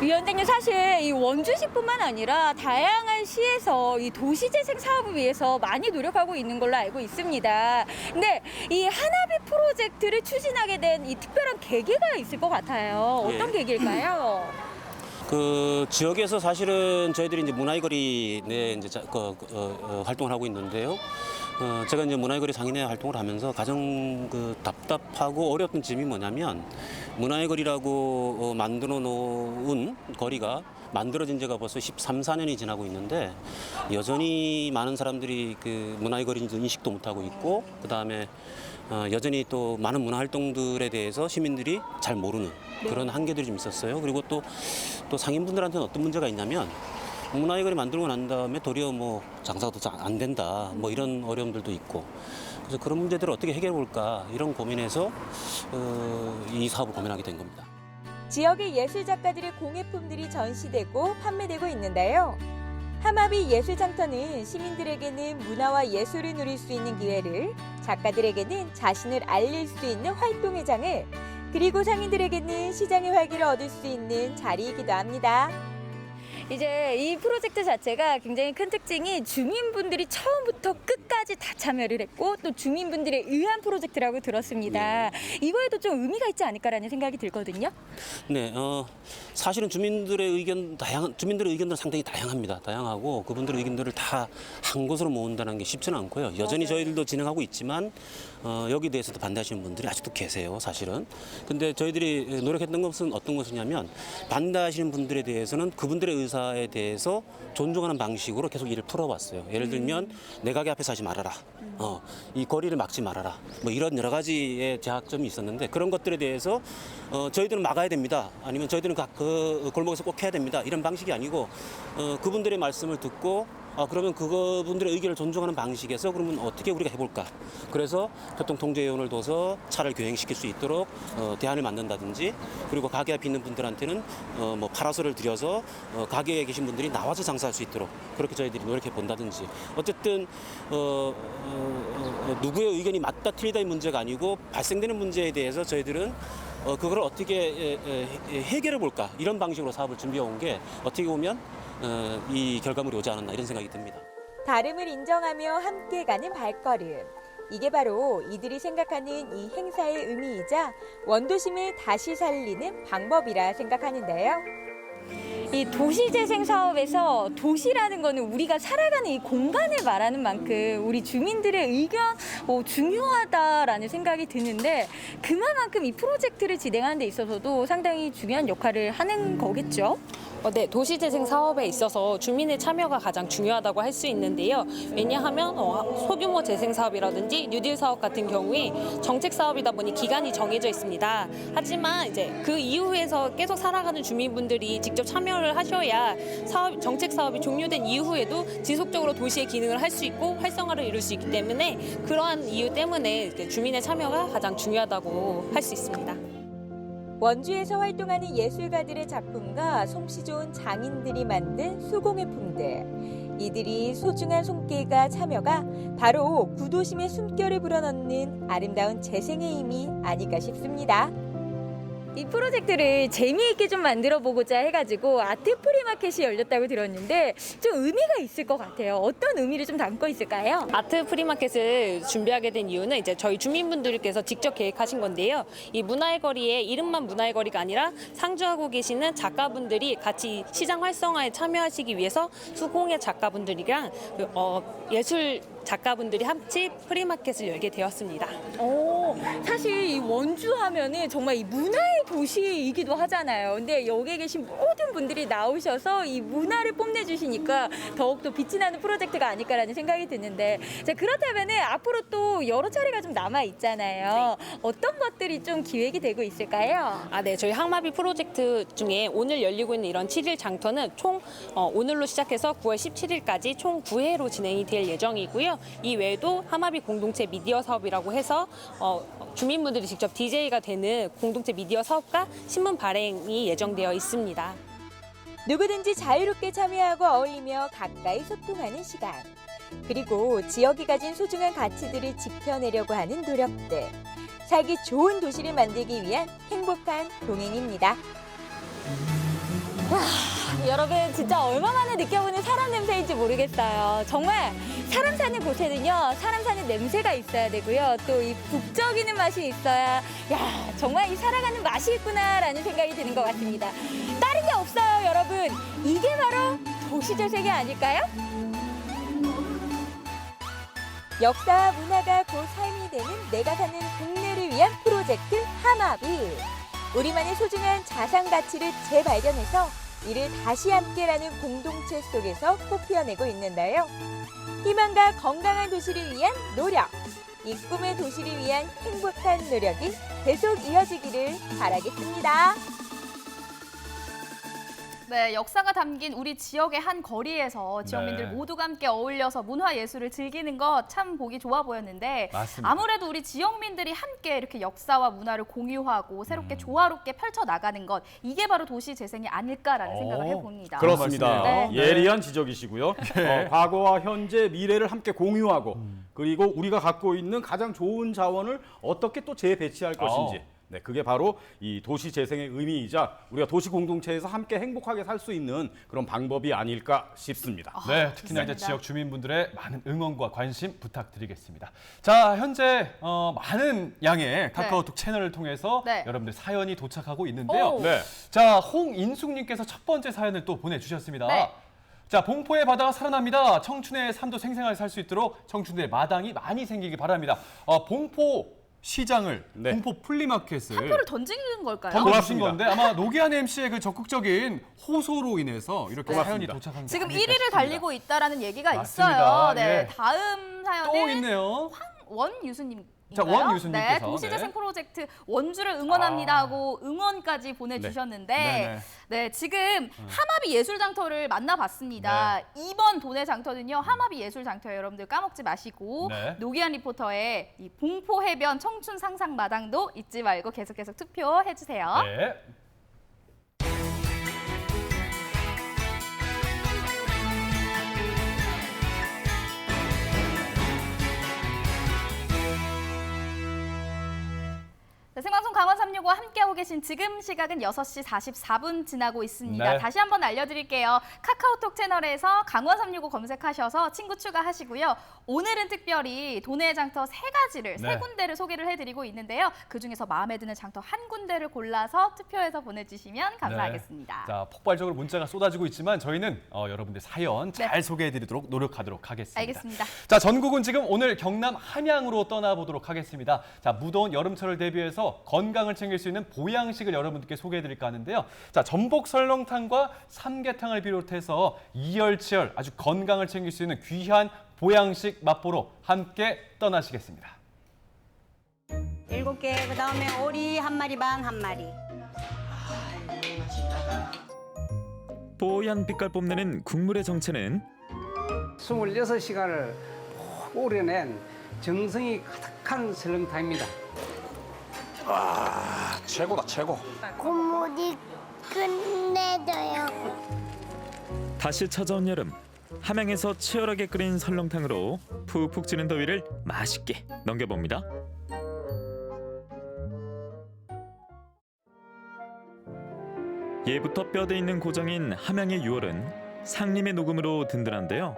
위원장님, 사실 이 원주시뿐만 아니라 다양한 시에서 이 도시재생 사업을 위해서 많이 노력하고 있는 걸로 알고 있습니다. 근데 이 하나비 프로젝트를 추진하게 된 이 특별한 계기가 있을 것 같아요. 어떤 계기일까요? 그 지역에서 사실은 저희들이 이제 문화의 거리 내 이제 활동을 하고 있는데요. 제가 이제 문화의 거리 상인회 활동을 하면서 가장 그 답답하고 어려웠던 점이 뭐냐면 문화의 거리라고 만들어 놓은 거리가 만들어진 지가 벌써 13, 14년이 지나고 있는데 여전히 많은 사람들이 그 문화의 거리인지 인식도 못하고 있고 그다음에 여전히 또 많은 문화 활동들에 대해서 시민들이 잘 모르는 그런 한계들이 좀 있었어요. 그리고 또 상인분들한테는 어떤 문제가 있냐면 문화의 거리 만들고 난 다음에 도리어 뭐 장사가 더 안 된다 뭐 이런 어려움들도 있고 그래서 그런 문제들을 어떻게 해결해 볼까 이런 고민에서 이 사업을 고민하게 된 겁니다. 지역의 예술 작가들의 공예품들이 전시되고 판매되고 있는데요. 하마비 예술장터는 시민들에게는 문화와 예술을 누릴 수 있는 기회를, 작가들에게는 자신을 알릴 수 있는 활동의 장을, 그리고 상인들에게는 시장의 활기를 얻을 수 있는 자리이기도 합니다. 이제 이 프로젝트 자체가 굉장히 큰 특징이 주민분들이 처음부터 끝까지 다 참여를 했고 또 주민분들에 의한 프로젝트라고 들었습니다. 이거에도 좀 의미가 있지 않을까라는 생각이 들거든요. 네, 사실은 주민들의 의견들은 상당히 다양합니다. 다양하고 그분들의 의견들을 다 한 곳으로 모은다는 게 쉽지는 않고요. 여전히 저희들도 진행하고 있지만 여기 대해서도 반대하시는 분들이 아직도 계세요, 사실은. 근데 저희들이 노력했던 것은 어떤 것이냐면 반대하시는 분들에 대해서는 그분들의 의사에 대해서 존중하는 방식으로 계속 일을 풀어왔어요. 예를 들면 내 가게 앞에서 하지 말아라. 이 거리를 막지 말아라. 뭐 이런 여러 가지의 제약점이 있었는데 그런 것들에 대해서 저희들은 막아야 됩니다. 아니면 저희들은 그 골목에서 꼭 해야 됩니다. 이런 방식이 아니고 그분들의 말씀을 듣고 그러면 그분들의 의견을 존중하는 방식에서 그러면 어떻게 우리가 해볼까? 그래서 교통통제위원을 둬서 차를 교행시킬 수 있도록 대안을 만든다든지 그리고 가게 앞에 있는 분들한테는 뭐 파라솔을 들여서 가게에 계신 분들이 나와서 장사할 수 있도록 그렇게 저희들이 노력해 본다든지 어쨌든 누구의 의견이 맞다 틀리다의 문제가 아니고 발생되는 문제에 대해서 저희들은 그걸 어떻게 해결해 볼까 이런 방식으로 사업을 준비해 온 게 어떻게 보면 이 결과물이 오지 않았나 이런 생각이 듭니다. 다름을 인정하며 함께 가는 발걸음. 이게 바로 이들이 생각하는 이 행사의 의미이자 원도심을 다시 살리는 방법이라 생각하는데요. 이 도시재생 사업에서 도시라는 거는 우리가 살아가는 이 공간을 말하는 만큼 우리 주민들의 의견 중요하다라는 생각이 드는데 그만큼 이 프로젝트를 진행하는 데 있어서도 상당히 중요한 역할을 하는 거겠죠? 네, 도시재생 사업에 있어서 주민의 참여가 가장 중요하다고 할 수 있는데요. 왜냐하면 소규모 재생 사업이라든지 뉴딜 사업 같은 경우에 정책 사업이다 보니 기간이 정해져 있습니다. 하지만 이제 그 이후에서 계속 살아가는 주민분들이 직접 참여를 하셔야 정책 사업이 종료된 이후에도 지속적으로 도시의 기능을 할 수 있고 활성화를 이룰 수 있기 때문에 그러한 이유 때문에 주민의 참여가 가장 중요하다고 할 수 있습니다. 원주에서 활동하는 예술가들의 작품과 솜씨 좋은 장인들이 만든 수공예품들. 이들이 소중한 손길과 참여가 바로 구도심의 숨결을 불어넣는 아름다운 재생의 힘이 아닐까 싶습니다. 이 프로젝트를 재미있게 좀 만들어 보고자 해가지고 아트 프리마켓이 열렸다고 들었는데 좀 의미가 있을 것 같아요. 어떤 의미를 좀 담고 있을까요? 아트 프리마켓을 준비하게 된 이유는 이제 저희 주민분들께서 직접 계획하신 건데요. 이 문화의 거리에 이름만 문화의 거리가 아니라 상주하고 계시는 작가분들이 같이 시장 활성화에 참여하시기 위해서 수공예 작가분들이랑 예술 작가분들이 함께 프리마켓을 열게 되었습니다. 사실 이 원주 하면은 정말 이 문화의 도시이기도 하잖아요. 근데 여기에 계신 모든 분들이 나오셔서 이 문화를 뽐내주시니까 더욱더 빛이 나는 프로젝트가 아닐까라는 생각이 드는데, 자, 그렇다면은 앞으로 또 여러 차례가 좀 남아 있잖아요. 어떤 것들이 좀 기획이 되고 있을까요? 네, 저희 항마비 프로젝트 중에 오늘 열리고 있는 이런 7일 장터는 총 오늘로 시작해서 9월 17일까지 총 9회로 진행이 될 예정이고요. 이 외에도 항마비 공동체 미디어 사업이라고 해서 주민분들이 직접 DJ가 되는 공동체 미디어 사업과 신문 발행이 예정되어 있습니다. 누구든지 자유롭게 참여하고 어울리며 가까이 소통하는 시간. 그리고 지역이 가진 소중한 가치들을 지켜내려고 하는 노력들. 살기 좋은 도시를 만들기 위한 행복한 동행입니다. 와, 여러분 진짜 얼마만에 느껴보는 사람 냄새인지 모르겠어요. 정말 사람 사는 곳에는요, 사람 사는 냄새가 있어야 되고요. 또 이 북적이는 맛이 있어야, 야, 정말 이 살아가는 맛이 있구나라는 생각이 드는 것 같습니다. 다른 게 없어요, 여러분. 이게 바로 도시재생이 아닐까요? 역사와 문화가 곧 삶이 되는 내가 사는 동네를 위한 프로젝트 항마비. 우리만의 소중한 자산 가치를 재발견해서 이를 다시 함께라는 공동체 속에서 꽃피워내고 있는데요. 희망과 건강한 도시를 위한 노력, 이 꿈의 도시를 위한 행복한 노력이 계속 이어지기를 바라겠습니다. 네, 역사가 담긴 우리 지역의 한 거리에서 지역민들 네. 모두가 함께 어울려서 문화예술을 즐기는 것 참 보기 좋아 보였는데, 맞습니다. 아무래도 우리 지역민들이 함께 이렇게 역사와 문화를 공유하고 새롭게 조화롭게 펼쳐나가는 것, 이게 바로 도시 재생이 아닐까라는 생각을 해봅니다. 그렇습니다. 네. 예리한 지적이시고요. 과거와 현재, 미래를 함께 공유하고 그리고 우리가 갖고 있는 가장 좋은 자원을 어떻게 또 재배치할 것인지, 네, 그게 바로 이 도시 재생의 의미이자 우리가 도시 공동체에서 함께 행복하게 살 수 있는 그런 방법이 아닐까 싶습니다. 네, 특히나 이제 지역 주민분들의 많은 응원과 관심 부탁드리겠습니다. 자, 현재 많은 양의 카카오톡 채널을 통해서 여러분들 사연이 도착하고 있는데요. 오. 네. 자, 홍인숙님께서 첫 번째 사연을 또 보내주셨습니다. 네. 자, 봉포의 바다가 살아납니다. 청춘의 삶도 생생하게 살 수 있도록 청춘들의 마당이 많이 생기길 바랍니다. 봉포 시장을, 봉포 플리마켓을 한 표를 던지는 걸까요? 던져주신 건데 아마 노기한 MC의 그 적극적인 호소로 인해서 이렇게 사연이 도착한 게 지금 아닐까 1위를 싶습니다. 달리고 있다라는 얘기가 맞습니다. 있어요. 네, 예. 다음 사연은 또 있네요. 원유수님. 자, 원유수님께서. 네, 도시재생 프로젝트 원주를 응원합니다 하고 응원까지 보내주셨는데, 네. 네, 지금 항마비 예술장터를 만나봤습니다. 이번 도내 장터는요, 항마비 예술장터예요. 여러분들 까먹지 마시고, 네. 노기한 리포터의 이 봉포 해변 청춘 상상 마당도 잊지 말고 계속 투표해주세요. 네. 네, 생방송 강원 365와 함께하고 계신 지금 시각은 6시 44분 지나고 있습니다. 네. 다시 한번 알려드릴게요. 카카오톡 채널에서 강원 365 검색하셔서 친구 추가하시고요. 오늘은 특별히 도내 장터 세 가지를, 세 군데를 소개를 해드리고 있는데요. 그중에서 마음에 드는 장터 한 군데를 골라서 투표해서 보내주시면 감사하겠습니다. 자, 폭발적으로 문자가 쏟아지고 있지만 저희는 여러분들 사연 잘 소개해드리도록 노력하도록 하겠습니다. 알겠습니다. 자, 전국은 지금 오늘 경남 함양으로 떠나보도록 하겠습니다. 자, 무더운 여름철을 대비해서 건강을 챙길 수 있는 보양식을 여러분들께 소개해드릴까 하는데요. 자, 전복 설렁탕과 삼계탕을 비롯해서 이열치열 아주 건강을 챙길 수 있는 귀한 보양식 맛보러 함께 떠나시겠습니다. 7개, 그다음에 오리 1마리 반 1마리. 뽀얀 빛깔 뽐내는 국물의 정체는 26시간을 우려낸 정성이 가득한 설렁탕입니다. 와, 최고다, 최고. 국물이 끝내줘요. 다시 찾아온 여름. 함양에서 치열하게 끓인 설렁탕으로 푹푹 찌는 더위를 맛있게 넘겨봅니다. 예부터 뼈대 있는 고장인 함양의 6월은 상림의 녹음으로 든든한데요.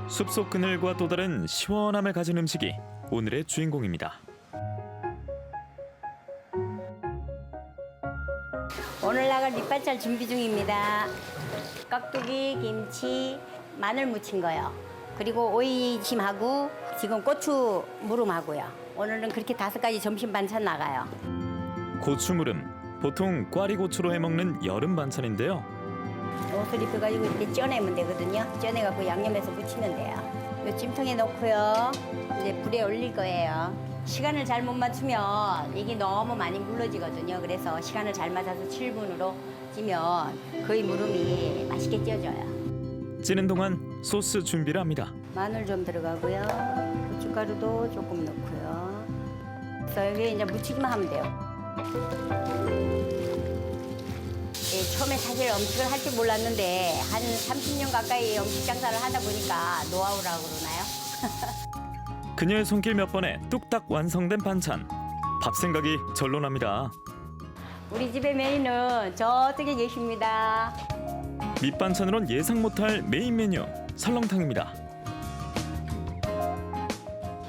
숲속 그늘과 또 다른 시원함을 가진 음식이 오늘의 주인공입니다. 오늘 나갈 밑반찬 준비 중입니다. 깍두기, 김치, 마늘 무친 거요. 그리고 오이심하고 지금 고추 무름하고요. 오늘은 그렇게 5가지 점심 반찬 나가요. 고추무름, 보통 꽈리고추로 해먹는 여름 반찬인데요. 옷을 입혀가지고 이렇게 쪄내면 되거든요. 쪄내갖고 양념해서 무치면 돼요. 요 찜통에 넣고요. 이제 불에 올릴 거예요. 시간을 잘못 맞추면 이게 너무 많이 물러지거든요. 그래서 시간을 잘 맞춰서 7분으로 찌면 거의 무름이 맛있게 쪄져요. 찌는 동안 소스 준비를 합니다. 마늘 좀 들어가고요. 고춧가루도 조금 넣고요. 그래서 여기 이제 무치기만 하면 돼요. 예, 처음에 사실 음식을 할 줄 몰랐는데 한 30년 가까이 음식 장사를 하다 보니까 노하우라고 그러나요? 그녀의 손길 몇 번에 뚝딱 완성된 반찬. 밥 생각이 절로 납니다. 우리 집의 메인은 저쪽에 계십니다. 밑반찬으론 예상 못할 메인 메뉴 설렁탕입니다.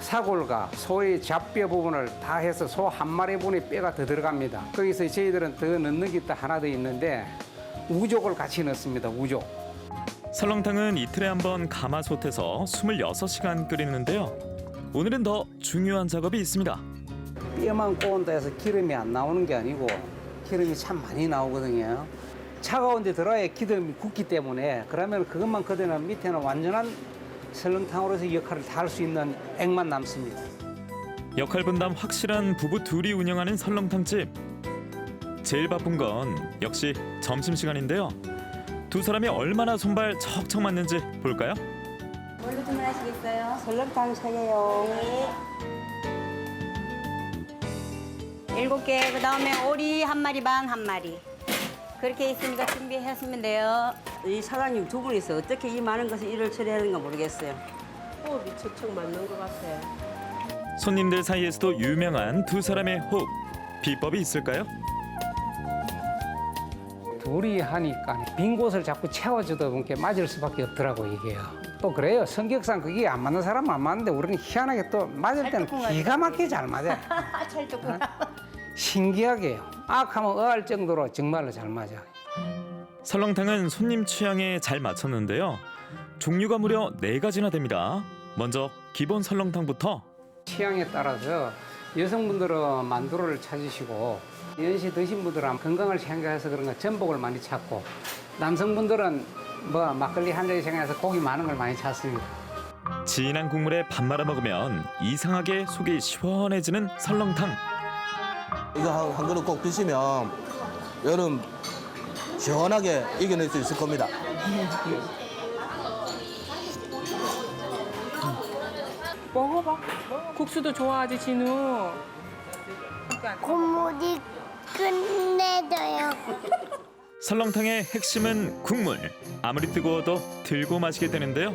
사골과 소의 잡뼈 부분을 다 해서 소 한 마리분의 뼈가 더 들어갑니다. 거기서 저희들은 더 넣는 게 또 하나 더 있는데 우족을 같이 넣습니다. 우족. 설렁탕은 이틀에 한 번 가마솥에서 26시간 끓이는데요. 오늘은 더 중요한 작업이 있습니다. 뼈만 꼬은다 해서 기름이 안 나오는 게 아니고 기름이 참 많이 나오거든요. 차가운 데 들어야 기름이 굳기 때문에 그러면 그것만 그대로 밑에는 완전한 설렁탕으로서 역할을 다 할 수 있는 액만 남습니다. 역할 분담 확실한 부부 둘이 운영하는 설렁탕집. 제일 바쁜 건 역시 점심시간인데요. 두 사람이 얼마나 손발 척척 맞는지 볼까요? 뭘로 주문하시겠어요? 설렁탕 3개요. 7개, 그다음에 오리 1마리 반 1마리. 그렇게 있으니까 준비하시면 돼요. 이 사장님 두 분이서 어떻게 이 많은 것을 일을 처리하는가 모르겠어요. 호흡이 척척 맞는 것 같아요. 손님들 사이에서도 유명한 두 사람의 호흡. 비법이 있을까요? 둘이 하니까 빈 곳을 자꾸 채워주다 보니까 맞을 수밖에 없더라고 이게요. 또 그래요. 성격상 그게 안 맞는 사람은 안 맞는데 우리는 희한하게 또 맞을 때는 기가 막히게 잘 맞아요. 찰떡궁. 신기하게요. 악하면 어할 정도로 정말로 잘 맞아. 설렁탕은 손님 취향에 잘 맞췄는데요. 종류가 무려 4가지나 됩니다. 먼저 기본 설렁탕부터. 취향에 따라서 여성분들은 만두를 찾으시고 연시 드신 분들은 건강을 생각해서 그런가 전복을 많이 찾고 남성분들은 뭐 막걸리 한 잔 생각해서 고기 많은 걸 많이 찾습니다. 진한 국물에 밥 말아 먹으면 이상하게 속이 시원해지는 설렁탕. 이거 한 그릇 꼭 드시면 여름 시원하게 이겨낼 수 있을 겁니다. 먹어봐. 국수도 좋아하지, 진우. 국물이 끝내줘요. 설렁탕의 핵심은 국물. 아무리 뜨거워도 들고 마시게 되는데요.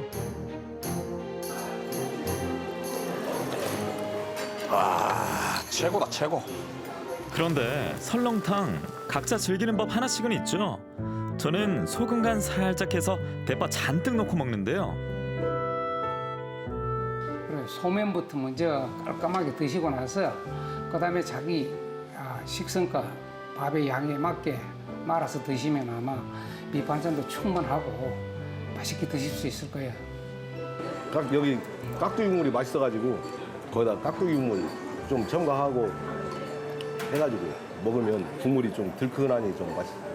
와, 최고다, 최고. 그런데 설렁탕 각자 즐기는 법 하나씩은 있죠. 저는 소금 간 살짝 해서 대파 잔뜩 넣고 먹는데요. 소면부터 먼저 깔끔하게 드시고 나서 그다음에 자기 식성과 밥의 양에 맞게 말아서 드시면 아마 밑반찬도 충분하고 맛있게 드실 수 있을 거예요. 여기 깍두기 국물이 맛있어가지고 거기다 깍두기 국물 좀 첨가하고 해가지고 먹으면 국물이 좀 들큰하니 좀 맛있어요.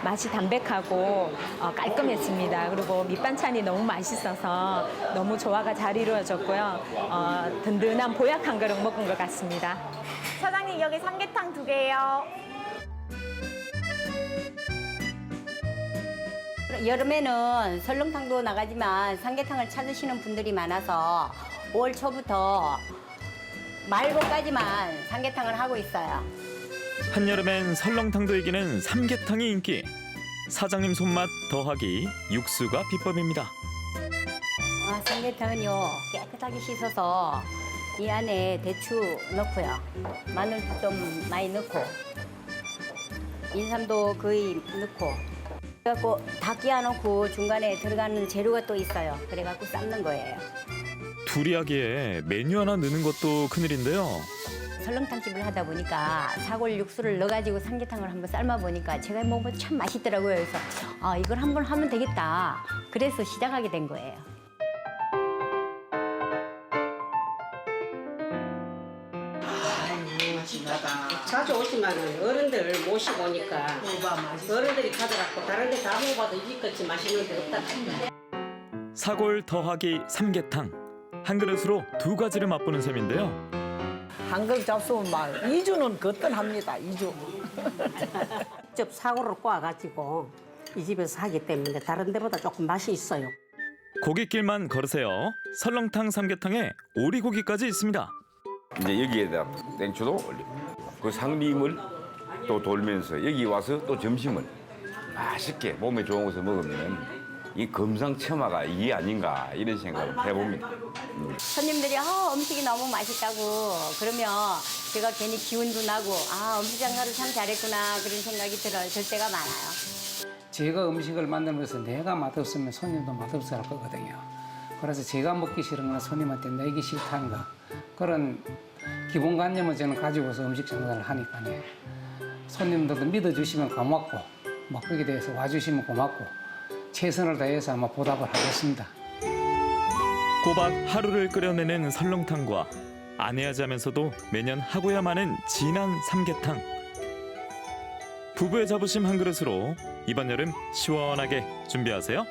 맛이 담백하고 깔끔했습니다. 그리고 밑반찬이 너무 맛있어서 너무 조화가 잘 이루어졌고요. 든든한 보약 한 그릇 먹은 것 같습니다. 사장님 여기 삼계탕 2개요. 여름에는 설렁탕도 나가지만 삼계탕을 찾으시는 분들이 많아서 5월 초부터 말고까지만 삼계탕을 하고 있어요. 한여름엔 설렁탕도 이기는 삼계탕이 인기. 사장님 손맛 더하기 육수가 비법입니다. 삼계탕은요 깨끗하게 씻어서 이 안에 대추 넣고요. 마늘도 좀 많이 넣고 인삼도 거의 넣고 그래갖고 다 끼워놓고 중간에 들어가는 재료가 또 있어요. 그래갖고 삶는 거예요. 둘이 하기에 메뉴 하나 넣는 것도 큰일인데요. 설렁탕집을 하다 보니까 사골 육수를 넣어가지고 삼계탕을 한번 삶아보니까 제가 먹으면 참 맛있더라고요. 그래서 이걸 한번 하면 되겠다. 그래서 시작하게 된 거예요. 자주 오지만 어른들 모시고 오니까 어른들이 가져갖고 다른 데 다 먹어봐도 이것같이 맛있는 데 없다. 사골 더하기 삼계탕. 한 그릇으로 두 가지를 맛보는 셈인데요. 한 그릇 잡수면 막 2주는 거뜬합니다. 2주. 직접 사고를 꼬아가지고 이 집에서 하기 때문에 다른 데보다 조금 맛이 있어요. 고깃길만 걸으세요. 설렁탕 삼계탕에 오리고기까지 있습니다. 이제 여기에다 땡초도 올리고 그 상림을 또 돌면서 여기 와서 또 점심을 맛있게 몸에 좋은 것을 먹으면 이 금상첨화가 이게 아닌가 이런 생각을 해봅니다. 손님들이 음식이 너무 맛있다고 그러면 제가 괜히 기운도 나고 음식 장사를 참 잘했구나 그런 생각이 들 때가 많아요. 제가 음식을 만들면서 내가 맛없으면 손님도 맛없어 할 거거든요. 그래서 제가 먹기 싫은 건 손님한테 내기 싫다는 거 그런 기본관념을 저는 가지고서 음식 장사를 하니까요. 손님들도 믿어주시면 고맙고 거기에 대해서 와주시면 고맙고 최선을 다해서 아마 보답을 하겠습니다. 꼬박 하루를 끓여내는 설렁탕과 안해하지 하면서도 매년 하고야만 하는 진한 삼계탕. 부부의 자부심 한 그릇으로 이번 여름 시원하게 준비하세요.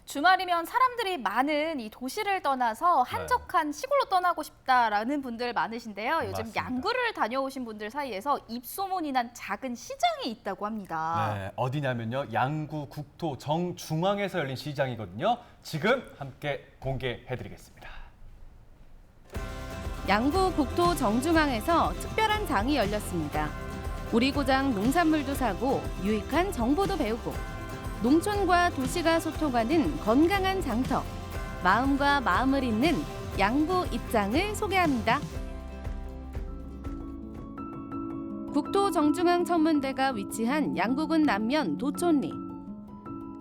주말이면 사람들이 많은 이 도시를 떠나서 한적한 시골로 떠나고 싶다라는 분들 많으신데요. 요즘 맞습니다. 양구를 다녀오신 분들 사이에서 입소문이 난 작은 시장이 있다고 합니다. 네, 어디냐면요. 양구 국토 정중앙에서 열린 시장이거든요. 지금 함께 공개해드리겠습니다. 양구 국토 정중앙에서 특별한 장이 열렸습니다. 우리 고장 농산물도 사고 유익한 정보도 배우고 농촌과 도시가 소통하는 건강한 장터, 마음과 마음을 잇는 양구 입장을 소개합니다. 국토 정중앙 천문대가 위치한 양구군 남면 도촌리.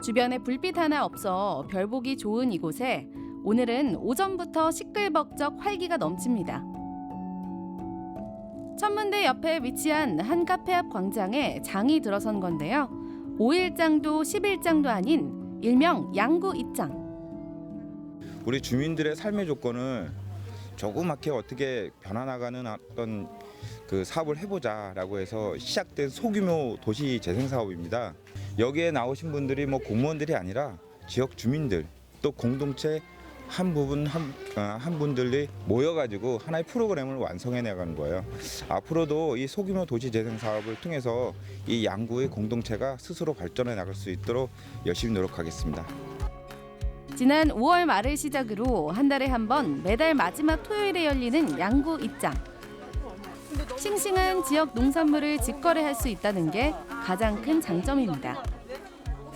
주변에 불빛 하나 없어 별보기 좋은 이곳에 오늘은 오전부터 시끌벅적 활기가 넘칩니다. 천문대 옆에 위치한 한 카페 앞 광장에 장이 들어선 건데요. 5일장도 10일장도 아닌 일명 양구 입장. 우리 주민들의 삶의 조건을 조그맣게 어떻게 변화나가는 어떤 그 사업을 해보자라고 해서 시작된 소규모 도시 재생 사업입니다. 여기에 나오신 분들이 뭐 공무원들이 아니라 지역 주민들 또 공동체 한 분들이 모여가지고 하나의 프로그램을 완성해 나가는 거예요. 앞으로도 이 소규모 도시 재생 사업을 통해서 이 양구의 공동체가 스스로 발전해 나갈 수 있도록 열심히 노력하겠습니다. 지난 5월 말을 시작으로 한 달에 한 번 매달 마지막 토요일에 열리는 양구 입장. 싱싱한 지역 농산물을 직거래할 수 있다는 게 가장 큰 장점입니다.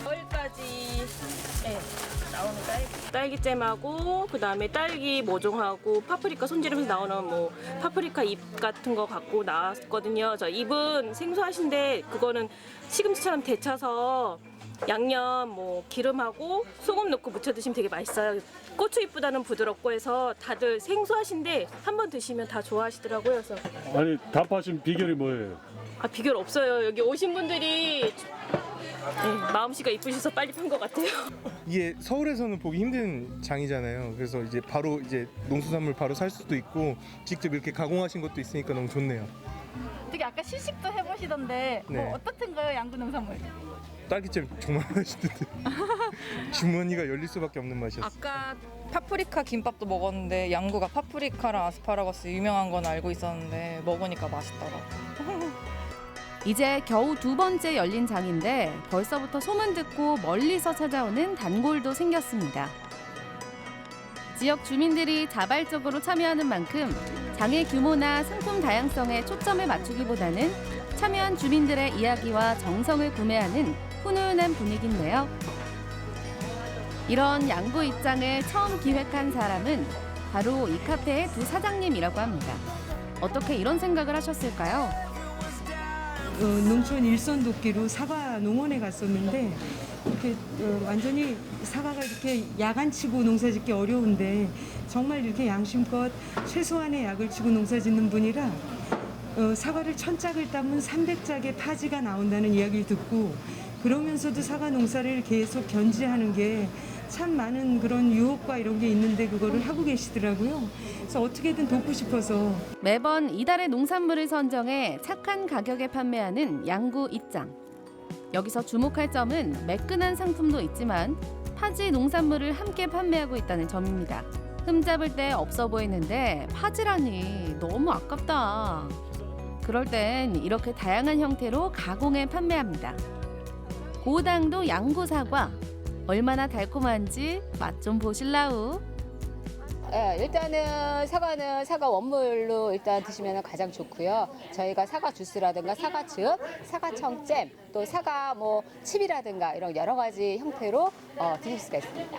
여기까지 나오는 딸기잼하고 그다음에 딸기 모종하고 파프리카 손질하면서 나오는 뭐 파프리카 잎 같은 거 갖고 나왔거든요. 저 잎은 생소하신데 그거는 시금치처럼 데쳐서 양념 뭐 기름하고 소금 넣고 무쳐 드시면 되게 맛있어요. 고추 잎보다는 부드럽고 해서 다들 생소하신데 한번 드시면 다 좋아하시더라고요. 그래서 아니 답하신 비결이 뭐예요? 비결 없어요. 여기 오신 분들이 마음씨가 이쁘셔서 빨리 판 것 같아요. 이게 서울에서는 보기 힘든 장이잖아요. 그래서 이제 바로 이제 농수산물 바로 살 수도 있고 직접 이렇게 가공하신 것도 있으니까 너무 좋네요. 되게 아까 시식도 해보시던데 네. 뭐 어떻든가요, 양구 농산물? 딸기잼 정말 맛있던데 주머니가 열릴 수밖에 없는 맛이었어요. 아까 파프리카 김밥도 먹었는데 양구가 파프리카랑 아스파라거스 유명한 건 알고 있었는데 먹으니까 맛있더라고요. 이제 겨우 두 번째 열린 장인데 벌써부터 소문 듣고 멀리서 찾아오는 단골도 생겼습니다. 지역 주민들이 자발적으로 참여하는 만큼 장의 규모나 상품 다양성에 초점을 맞추기보다는 참여한 주민들의 이야기와 정성을 구매하는 훈훈한 분위기인데요. 이런 양구 입장을 처음 기획한 사람은 바로 이 카페의 두 사장님이라고 합니다. 어떻게 이런 생각을 하셨을까요? 농촌 일선 돕기로 사과 농원에 갔었는데 이렇게 완전히 사과가 이렇게 야간치고 농사짓기 어려운데 정말 이렇게 양심껏 최소한의 약을 치고 농사짓는 분이라 사과를 1000짝을 따면 300짝의 파지가 나온다는 이야기를 듣고 그러면서도 사과 농사를 계속 견지하는 게 참 많은 그런 유혹과 이런 게 있는데 그거를 하고 계시더라고요. 그래서 어떻게든 돕고 싶어서. 매번 이달의 농산물을 선정해 착한 가격에 판매하는 양구 입장. 여기서 주목할 점은 매끈한 상품도 있지만 파지 농산물을 함께 판매하고 있다는 점입니다. 흠잡을 데 없어 보이는데 파지라니 너무 아깝다. 그럴 땐 이렇게 다양한 형태로 가공해 판매합니다. 고당도 양구 사과. 얼마나 달콤한지 맛 좀 보실라우. 일단은 사과는 사과 원물로 일단 드시면 가장 좋고요. 저희가 사과 주스라든가 사과즙, 사과청잼, 또 사과 칩이라든가 이런 여러 가지 형태로 드실 수가 있습니다.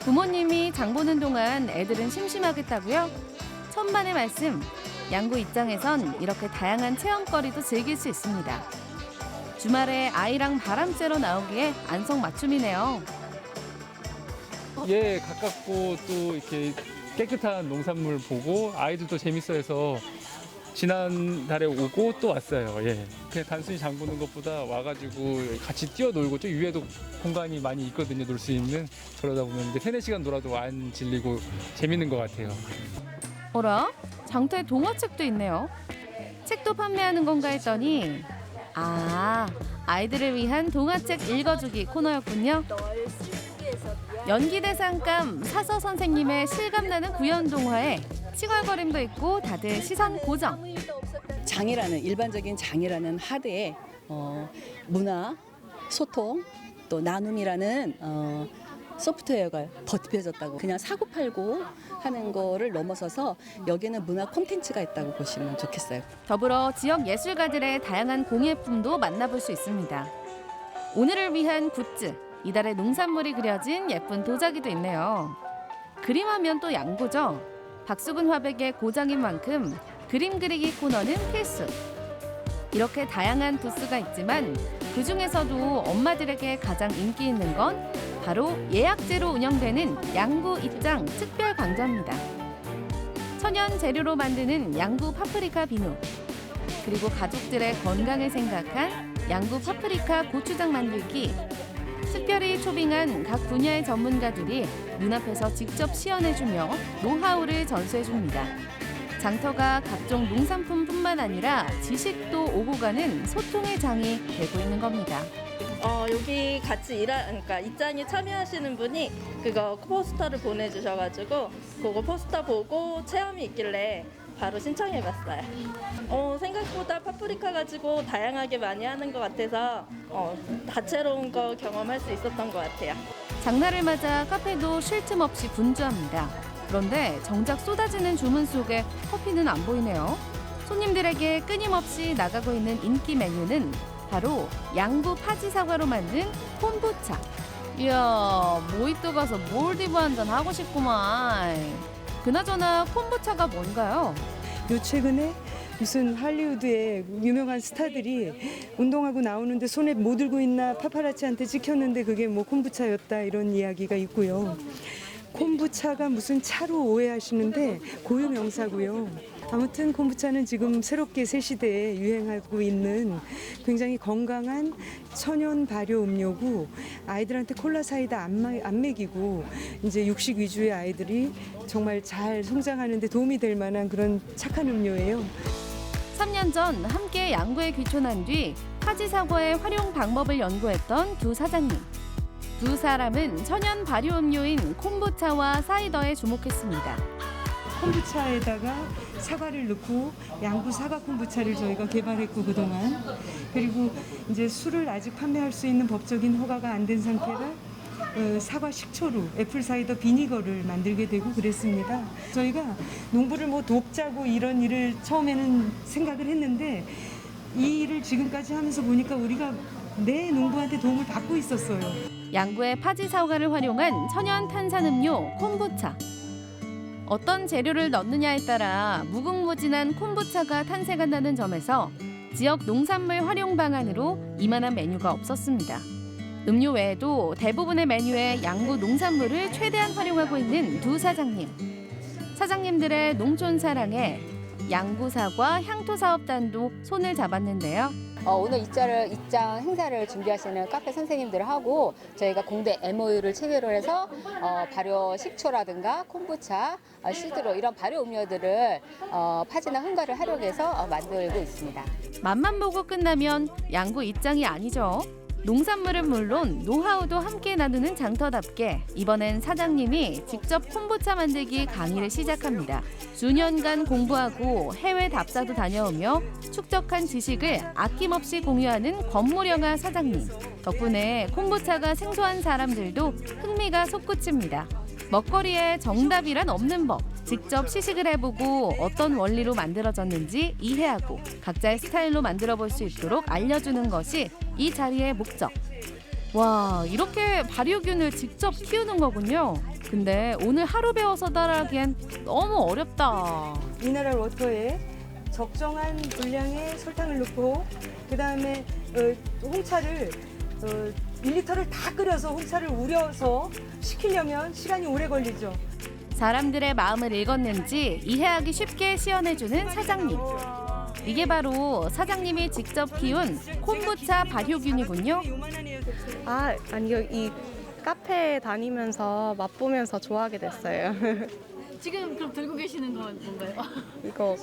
부모님이 장 보는 동안 애들은 심심하겠다고요? 천만의 말씀. 양구 입장에선 이렇게 다양한 체험거리도 즐길 수 있습니다. 주말에 아이랑 바람 쐬러 나오기에 안성맞춤이네요. 예, 가깝고 또 이렇게 깨끗한 농산물 보고 아이들도 재밌어해서 지난달에 오고 또 왔어요. 예. 그냥 단순히 장 보는 것보다 와가지고 같이 뛰어놀고 좀 위에도 공간이 많이 있거든요. 놀 수 있는. 그러다 보면 이제 3-4시간 놀아도 안 질리고 재밌는 것 같아요. 어라? 장터에 동화책도 있네요. 책도 판매하는 건가 했더니 아이들을 위한 동화책 읽어주기 코너였군요. 연기대상감 사서 선생님의 실감나는 구연 동화에 칭얼거림도 있고 다들 시선 고정. 장이라는 일반적인 장이라는 하드에 문화, 소통, 또 나눔이라는 소프트웨어가 덧입혀졌다고. 그냥 사고팔고 하는 거를 넘어서서 여기에는 문화 콘텐츠가 있다고 보시면 좋겠어요. 더불어 지역 예술가들의 다양한 공예품도 만나볼 수 있습니다. 오늘을 위한 굿즈, 이달의 농산물이 그려진 예쁜 도자기도 있네요. 그림하면 또 양구죠. 박수근 화백의 고장인 만큼 그림 그리기 코너는 필수. 이렇게 다양한 부스가 있지만 그중에서도 엄마들에게 가장 인기 있는 건 바로 예약제로 운영되는 양구 입장 특별 강좌입니다. 천연 재료로 만드는 양구 파프리카 비누, 그리고 가족들의 건강을 생각한 양구 파프리카 고추장 만들기, 특별히 초빙한 각 분야의 전문가들이 눈앞에서 직접 시연해주며 노하우를 전수해줍니다. 장터가 각종 농산품뿐만 아니라 지식도 오고 가는 소통의 장이 되고 있는 겁니다. 여기 같이 그러니까 입장에 참여하시는 분이 그거 포스터를 보내주셔가지고 그거 포스터 보고 체험이 있길래 바로 신청해봤어요. 생각보다 파프리카 가지고 다양하게 많이 하는 것 같아서 다채로운 거 경험할 수 있었던 것 같아요. 장날을 맞아 카페도 쉴 틈 없이 분주합니다. 그런데 정작 쏟아지는 주문 속에 커피는 안 보이네요. 손님들에게 끊임없이 나가고 있는 인기 메뉴는 바로 양구 파지 사과로 만든 콤부차. 이야, 모히또 가서 몰디브 한잔 하고 싶구만. 그나저나 콤부차가 뭔가요? 요 최근에 무슨 할리우드의 유명한 스타들이 운동하고 나오는데 손에 뭐 들고 있나 파파라치한테 찍혔는데 그게 뭐 콤부차였다 이런 이야기가 있고요. 콤부차가 무슨 차로 오해하시는데 고유명사고요. 아무튼 콤부차는 지금 새롭게 새 시대에 유행하고 있는 굉장히 건강한 천연 발효 음료고 아이들한테 콜라 사이다 안 먹이고 이제 육식 위주의 아이들이 정말 잘 성장하는 데 도움이 될 만한 그런 착한 음료예요. 3년 전 함께 양구에 귀촌한 뒤 파지 사과의 활용 방법을 연구했던 두 사장님. 두 사람은 천연 발효 음료인 콤부차와 사이다에 주목했습니다. 콤부차에다가 사과를 넣고 양구 사과 콤부차를 저희가 개발했고 그동안 그리고 이제 술을 아직 판매할 수 있는 법적인 허가가 안 된 상태라 사과 식초로 애플 사이더 비니거를 만들게 되고 그랬습니다. 저희가 농부를 뭐 돕자고 이런 일을 처음에는 생각을 했는데 이 일을 지금까지 하면서 보니까 우리가 내 농부한테 도움을 받고 있었어요. 양구의 파지 사과를 활용한 천연 탄산음료 콤부차. 어떤 재료를 넣느냐에 따라 무궁무진한 콤부차가 탄생한다는 점에서 지역 농산물 활용 방안으로 이만한 메뉴가 없었습니다. 음료 외에도 대부분의 메뉴에 양구 농산물을 최대한 활용하고 있는 두 사장님. 사장님들의 농촌 사랑에 양구 사과 향토 사업단도 손을 잡았는데요. 오늘 입장 행사를 준비하시는 카페 선생님들하고 저희가 공대 MOU를 체결을 해서 발효 식초라든가 콤부차, 시드로 이런 발효 음료들을 파지나 흥가를 활용해서 만들고 있습니다. 맛만 보고 끝나면 양구 입장이 아니죠. 농산물은 물론 노하우도 함께 나누는 장터답게 이번엔 사장님이 직접 콤부차 만들기 강의를 시작합니다. 수년간 공부하고 해외 답사도 다녀오며 축적한 지식을 아낌없이 공유하는 권무령아 사장님. 덕분에 콤부차가 생소한 사람들도 흥미가 솟구칩니다. 먹거리에 정답이란 없는 법. 직접 시식을 해보고 어떤 원리로 만들어졌는지 이해하고 각자의 스타일로 만들어 볼 수 있도록 알려주는 것이 이 자리의 목적. 와, 이렇게 발효균을 직접 키우는 거군요. 근데 오늘 하루 배워서 따라하기엔 너무 어렵다. 미네랄 워터에 적정한 분량의 설탕을 넣고 그다음에 홍차를 1리터를 다 끓여서 홍차를 우려서 식히려면 시간이 오래 걸리죠. 사람들의 마음을 읽었는지 이해하기 쉽게 시연해주는 사장님. 이게 바로 사장님이 직접 키운 콤부차 발효균이군요. 아니요. 이 카페 다니면서 맛보면서 좋아하게 됐어요. 지금 그럼 들고 계시는 건 뭔가요? 이거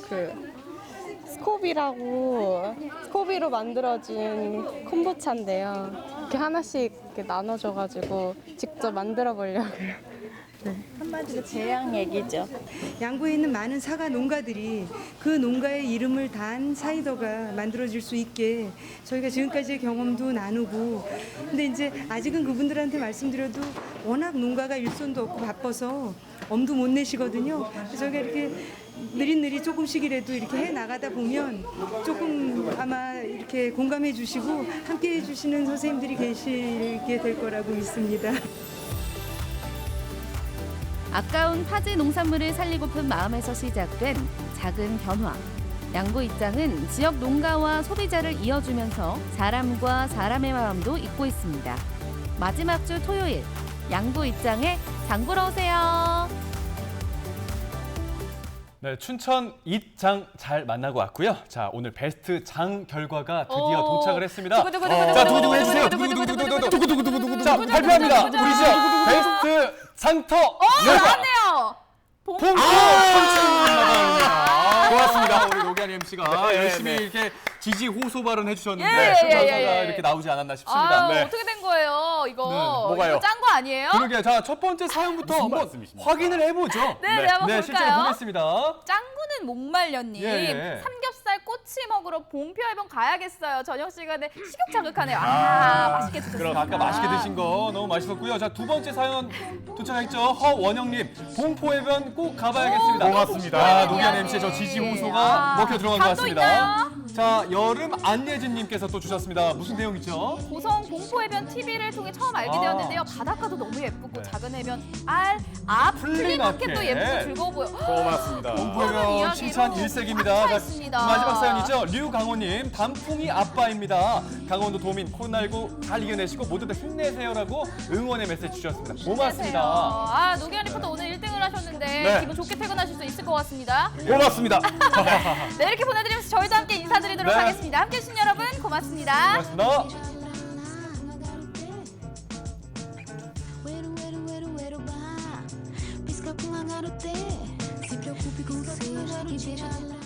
스코비로 만들어진 콤부차인데요. 이렇게 하나씩 이렇게 나눠줘가지고 직접 만들어 보려고요. 한마디로 제약 얘기죠. 양구에 있는 많은 사과 농가들이 그 농가의 이름을 단 사이더가 만들어질 수 있게 저희가 지금까지의 경험도 나누고 근데 이제 아직은 그분들한테 말씀드려도 워낙 농가가 일손도 없고 바빠서 엄두 못 내시거든요. 그래서 저희가 이렇게 느릿느릿 조금씩이라도 이렇게 해 나가다 보면 조금 아마 이렇게 공감해 주시고 함께 해 주시는 선생님들이 계시게 될 거라고 믿습니다. 아까운 파지 농산물을 살리고픈 마음에서 시작된 작은 변화. 양구 입장은 지역 농가와 소비자를 이어주면서 사람과 사람의 마음도 잇고 있습니다. 마지막 주 토요일, 양구 입장에 장 보러 오세요. 네, 춘천 잇장 잘 만나고 왔고요. 자, 오늘 베스트 장 결과가 드디어 도착을 했습니다. 자, 두구두구 해주세요. 두구두구. 자, 발표합니다. 우리 지역 베스트 장터 결과. 나왔네요. 봉투 고맙습니다. 우리 노기한 MC가 열심히 이렇게 지지 호소 발언 해주셨는데 결과가 이렇게 나오지 않았나 싶습니다. 네. 어떻게 된 거예요? 이거 뭐가요? 이거 짠 거 아니에요? 그러게요. 자, 첫 번째 사연부터 한번 확인을 해보죠. 네, 한번 볼까요? 실제로 보겠습니다. 짱구는 목말년님 삼겹살 꼬치 먹으러 봉표 해변 가야겠어요. 저녁 시간에 식욕 자극하네요. 맛있게 드셨어요. 그럼 아까 맛있게 드신 거 너무 맛있었고요. 자, 두 번째 사연 도착했죠. 허원영님 봉포해변 꼭 가봐야겠습니다. 고맙습니다. 노기한 MC의 저 지지 호소가 먹혀 들어간 것 같습니다. 자, 여름 안예진님께서 또 주셨습니다. 무슨 내용이죠? 고성 봉포해변 TV를 통해 처음 알게 되었는데요. 바닷가도 너무 예쁘고 작은 해변 플리마켓도 예쁘고 즐거워 보여. 고맙습니다. 봉포해변 칭찬 일색입니다. 마지막 사연이죠. 류강호님 단풍이 아빠입니다. 강원도 도민 코로나19 잘 이겨내시고 모두 다 힘내세요라고 응원의 메시지 주셨습니다. 고맙습니다. 노기현 리포터 오늘 1등을 하셨는데 기분 좋게 퇴근하실 수 있을 것 같습니다. 고맙습니다. 네, 이렇게 보내드리면서 저희도 함께 인사드리도록 하겠습니다. 함께해 주신 여러분 고맙습니다. 고맙습니다. Se preocupe com o que